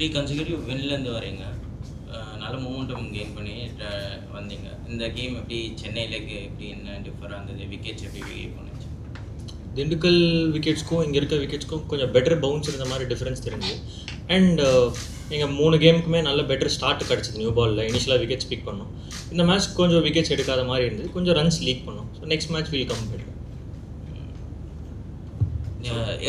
3 consecutive வின்லேருந்து வரீங்க. நல்ல momentum gain பண்ணி வந்தீங்க. இந்த கேம் எப்படி சென்னையிலேக்கு எப்படி என்ன டிஃபராக இருந்தது? விக்கெட்ஸ் எப்படி பிஹேவ் பண்ணுச்சு? திண்டுக்கல் விக்கெட்ஸ்க்கும் இங்கே இருக்க விக்கெட்ஸ்க்கும் கொஞ்சம் பெட்டர் பவுன்ஸ் இருந்த மாதிரி டிஃப்ரென்ஸ் தெரிஞ்சு. அண்ட் எங்கள் 3 கேமுக்குமே நல்ல பெட்டர் ஸ்டார்ட் கிடச்சிது. நியூ பாலில் இனிஷியலாக விக்கெட்ஸ் பிக் பண்ணோம். இந்த மேட்ச் கொஞ்சம் விக்கெட்ஸ் எடுக்காத மாதிரி இருந்தது, கொஞ்சம் ரன்ஸ் லீக் பண்ணோம். So next match will come better.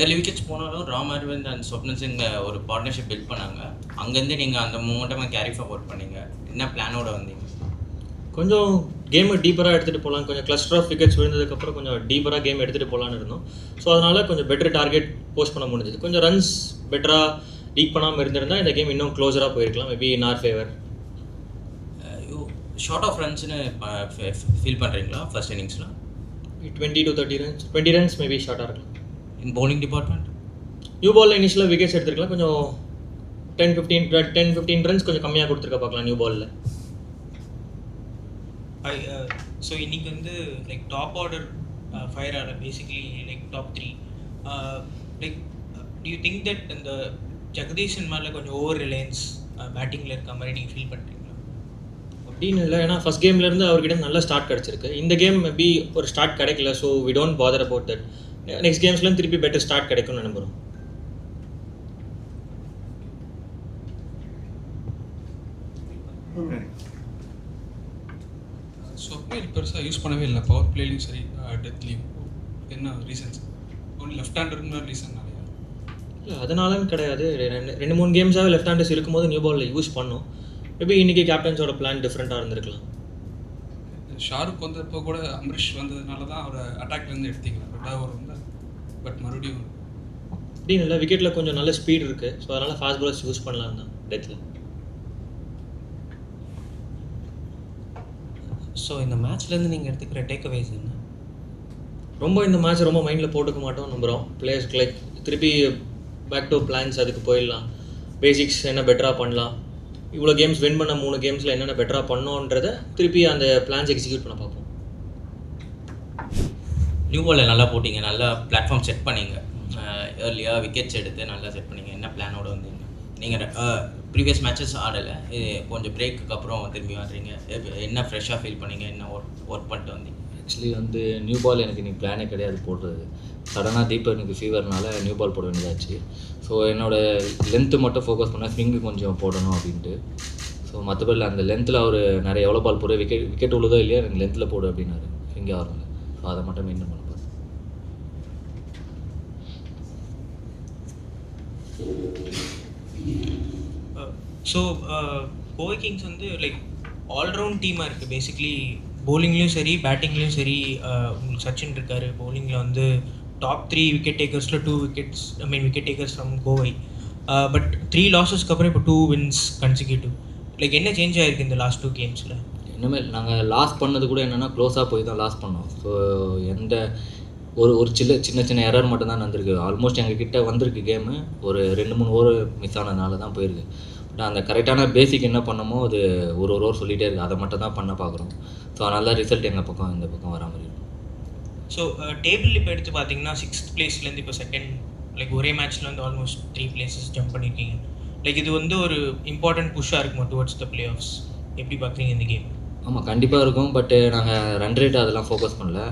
Early wickets போனாலும் ராம் அரவிந்த் அண்ட் ஸ்வப்னன் சிங் ஒரு பார்ட்னர்ஷிப் பில்ட் பண்ணாங்க. அங்கேருந்து நீங்கள் அந்த மூமெண்ட்டமாக கேரி ஃபார்வர்ட் பண்ணீங்க. என்ன பிளானோட வந்தீங்க? கொஞ்சம் கேமை டீப்பராக எடுத்துகிட்டு போகலாம். கொஞ்சம் கிளஸ்டர் ஆஃப் விக்கெட்ஸ் விழுந்ததுக்கப்புறம் கொஞ்சம் டீப்பராக கேம் எடுத்துகிட்டு போகலான்னு இருந்தோம். ஸோ அதனால் கொஞ்சம் பெட்டர் டார்கெட் போஸ்ட் பண்ண முடிஞ்சது. கொஞ்சம் ரன்ஸ் பெட்டராக லீக் பண்ணாமல் இருந்திருந்தால் இந்த கேம் இன்னும் க்ளோஸராக போயிருக்கலாம். Maybe in our favour. Short of ரன்ஸ்னு ஃபீல் பண்ணுறீங்களா ஃபர்ஸ்ட் இன்னிங்ஸில்? 20 to 30 runs, 20 runs மேபி ஷார்ட்டாக இருக்கலாம். இன் பவுலிங் டிபார்ட்மெண்ட் நியூ பாலில் இனிஷியலாக விக்கெட்ஸ் எடுத்துருக்கலாம். கொஞ்சம் 10-15 ரன்ஸ் கொஞ்சம் கம்மியாக கொடுத்துருக்க பார்க்கலாம் நியூ பாலில். ஸோ இன்றைக்கி வந்து like top order fire order basically like top 3 like to you think that இந்த ஜெகதீஷன் மேலே கொஞ்சம் ஓவர் ரிலையன்ஸ் பேட்டிங்கில் இருக்க மாதிரி நீங்கள் ஃபீல் பண்ணுறீங்களா? அப்படின்னு இல்லை, ஏன்னா ஃபஸ்ட் கேம்லேருந்து அவர்கிட்ட நல்ல ஸ்டார்ட் கிடச்சிருக்கு. இந்த கேம் மேபி ஒரு ஸ்டார்ட் கிடைக்கல. So we don't bother about that. Next கேம்ஸ்லாம் திருப்பி பெட்டர் ஸ்டார்ட் கிடைக்கும்னு நம்புகிறோம். ஸ்வப்னில் பெருசாக யூஸ் பண்ணவே இல்லை பவர் பிளேலையும் சரி டெத்லேயும். என்ன ரீசன்ஸ்? ஒன்லி லெஃப்ட் ஹேண்டர்னு ரீசன் நிறையா இல்லை, அதனாலும் கிடையாது. 2-3 கேம்ஸாகவே லெஃப்ட் ஹேண்டர்ஸ் இருக்கும்போது நியூ பாலில் யூஸ் பண்ணோம். மேபி இன்றைக்கி கேப்டன்ஸோட பிளான் டிஃப்ரெண்ட்டாக இருந்திருக்கலாம். ஷாருக் வந்தப்போ கூட அம்ரிஷ் வந்ததுனால தான் அவரை அட்டாக்லேருந்து எடுத்தீங்களா? 2வது ஓவர் வந்து பட் மறுபடியும் அப்படின்னு இல்லை, விக்கெட்டில் கொஞ்சம் நல்ல ஸ்பீட் இருக்குது. ஸோ அதனால் ஃபாஸ்ட் பாலர்ஸ் யூஸ் பண்ணலாம் தான் டெத்தில். ஸோ இந்த மேட்ச்லேருந்து நீங்கள் எடுத்துக்கிற டேக்அவேஸ் என்ன? ரொம்ப இந்த மேட்ச் ரொம்ப மைண்டில் போட்டுக்க மாட்டோம் நம்புகிறோம். பிளேயர்ஸ்க்கு லைக் திருப்பி பேக் டு பிளான்ஸ், அதுக்கு போயிடலாம். பேசிக்ஸ் என்ன பெட்டராக பண்ணலாம், இவ்வளோ கேம்ஸ் வின் பண்ண 3 கேம்ஸில் என்னென்ன பெட்டராக பண்ணோன்றதை திருப்பி அந்த பிளான்ஸ் எக்ஸிக்யூட் பண்ண பார்ப்போம். நியூ பாலில் நல்லா போட்டிங்க, நல்லா பிளாட்ஃபார்ம் செட் பண்ணீங்க. ஏர்லியாக விக்கெட்ஸ் எடுத்து நல்லா செட் பண்ணீங்க. என்ன பிளானோட வந்தீங்க? நீங்கள் ப்ரீவியஸ் மேட்சஸ் ஆடலை, இது கொஞ்சம் பிரேக்குக்கு அப்புறம் திரும்பி ஆடுறீங்க. என்ன ஃப்ரெஷ்ஷாக ஃபீல் பண்ணீங்க? என்ன ஒர்க் பண்ணிட்டு வந்தீங்க? ஆக்சுவலி வந்து நியூ பால் எனக்கு இன்றைக்கி பிளானே கிடையாது போடுறது. சடனாக தீபனுக்கு ஃபீவர்னால நியூ பால் போட வேண்டியதாச்சு. ஸோ என்னோடய லென்த்து மட்டும் ஃபோக்கஸ் பண்ணால் ஸ்விங்கு கொஞ்சம் போடணும் அப்படின்ட்டு. ஸோ மற்றபடி அந்த லென்த்தில் அவர் நிறைய எவ்வளோ பால் போடுற விக்கெட் உள்ளதோ இல்லையா எனக்கு லென்த்தில் போடு அப்படின்னாரு. ஸ்விங்கே வரல. ஸோ அதை மட்டும் மெயின்டைன் பண்ண பார்த்து. ஸோ கோவை கிங்ஸ் வந்து லைக் ஆல்ரவுண்ட் டீமாக இருக்குது. பேசிக்லி பவுலிங்லேயும் சரி பேட்டிங்லேயும் சரி. உங்களுக்கு சச்சின் இருக்கார். பவுலிங்கில் வந்து டாப் 3 விக்கெட் டேக்கர்ஸில் 2 wickets wicket takers from Kovai. But 3 லாஸஸ்க்கு அப்புறம் இப்போ 2 wins கன்சிக்யூட்டிவ். லைக் என்ன சேஞ்ச் ஆகிருக்கு இந்த லாஸ்ட் 2 கேம்ஸில்? இன்னுமே நாங்கள் லாஸ் பண்ணது கூட என்னென்னா க்ளோஸாக போய் தான் லாஸ் பண்ணோம். ஸோ எந்த ஒரு சின்ன எரர் மட்டும் தான் நடந்திருக்கு. ஆல்மோஸ்ட் எங்ககிட்ட வந்திருக்கு கேமு. ஒரு 2-3 ஓவர் மிஸ் ஆனதுனால தான் போயிருக்கு. பட் அந்த கரெக்டான பேசிக் என்ன பண்ணமோ அது ஒரு ஓவர் சொல்லிகிட்டே இருக்குது. அதை மட்டும் தான் பண்ண பார்க்குறோம். ஸோ அதனால ரிசல்ட் எங்கள் பக்கம் இந்த பக்கம் வர மாதிரி இருக்கும். ஸோ டேபிள் இப்போ எடுத்து பார்த்தீங்கன்னா 6th பிளேஸ்லேருந்து இப்போ 2nd லைக் ஒரே மேட்ச்சில் வந்து ஆல்மோஸ்ட் 3 places ஜம்ப் பண்ணியிருக்கீங்க. லைக் இது வந்து ஒரு இம்பார்ட்டன்ட் புஷ்ஷாக இருக்குமா டுவர்ட்ஸ் த பிளே ஆஃப்ஸ்? எப்படி பார்க்குறீங்க இந்த கேம்? ஆமாம், கண்டிப்பாக இருக்கும். பட்டு நாங்கள் ரன் ரேட் அதெல்லாம் ஃபோக்கஸ் பண்ணல.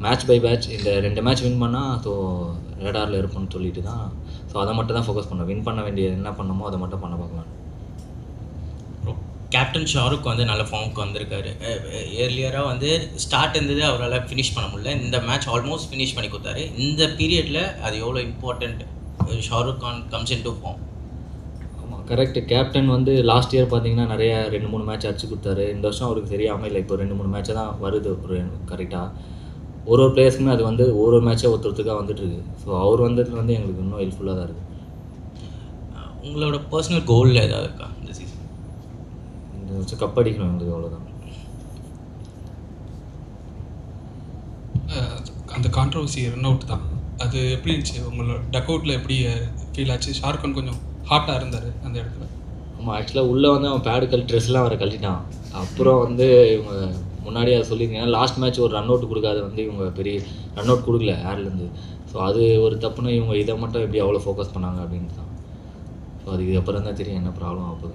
மேட்ச் பை மேட்ச் இந்த 2 மேட்ச் வின் பண்ணால் ஸோ ரேடாரில் இருக்கும்னு சொல்லிட்டு தான். ஸோ அதை மட்டும் தான் ஃபோக்கஸ் பண்ணோம். வின் பண்ண வேண்டிய என்ன பண்ணமோ அதை மட்டும் பண்ண பார்க்கலாம். கேப்டன் ஷாருக் வந்து நல்ல ஃபார்முக்கு வந்திருக்காரு. ஏர்லியராக வந்து ஸ்டார்ட் இருந்தது, அவரால் ஃபினிஷ் பண்ண முடியல. இந்த மேட்ச் ஆல்மோஸ்ட் ஃபினிஷ் பண்ணி கொடுத்தாரு. இந்த பீரியடில் அது எவ்வளோ important? Shahrukh Khan comes in to form. ஆமாம், கரெக்டு. கேப்டன் வந்து லாஸ்ட் இயர் பார்த்தீங்கன்னா நிறைய 2-3 மேட்ச் அடிச்சு கொடுத்தாரு. இந்த வருஷம் அவருக்கு சரியாக அமையல. இப்போ 2-3 மேட்சை தான் வருது ஒரு கரெக்டாக. ஒரு பிளேயர்ஸுக்குமே அது வந்து ஒரு மேட்சை ஒருத்தருக்காக வந்துட்டுருக்கு. ஸோ அவர் வந்தது வந்து எங்களுக்கு இன்னும் ஹெல்ப்ஃபுல்லாக தான் இருக்குது. உங்களோட பர்சனல் கோல் ஏதாவது இருக்கா இந்த சீசன்? இந்த வருஷம் கப் அடிக்கணும் எங்களுக்கு, அவ்வளோதான். அந்த கான்ட்ரவர்சி ரன் அவுட் தான். அது எப்படி இருந்துச்சு உங்களோட டக் அவுட்டில்? எப்படி ஃபீல் ஆச்சு? ஷாருக்கன் கொஞ்சம் ஹாட்டாக இருந்தார் அந்த இடத்துல. ஆமாம், ஆக்சுவலாக உள்ளே வந்து அவன் பேடு ட்ரெஸ்லாம் அவரை கழட்டிட்டான். அப்புறம் வந்து இவங்க முன்னாடியே அதை சொல்லியிருக்கேன். லாஸ்ட் மேட்ச் ஒரு ரன் அவுட் கொடுக்காது வந்து இவங்க பெரிய ரன் அவுட் கொடுக்கல ஏர்லேருந்து. ஸோ அது ஒரு தப்புன்னு இவங்க இதை மட்டும் எப்படி அவ்வளோ ஃபோக்கஸ் பண்ணாங்க அப்படின்னு தான். ஸோ அதுக்கு அப்புறம் தான் தெரியும் என்ன ப்ராப்ளம் ஆகுது.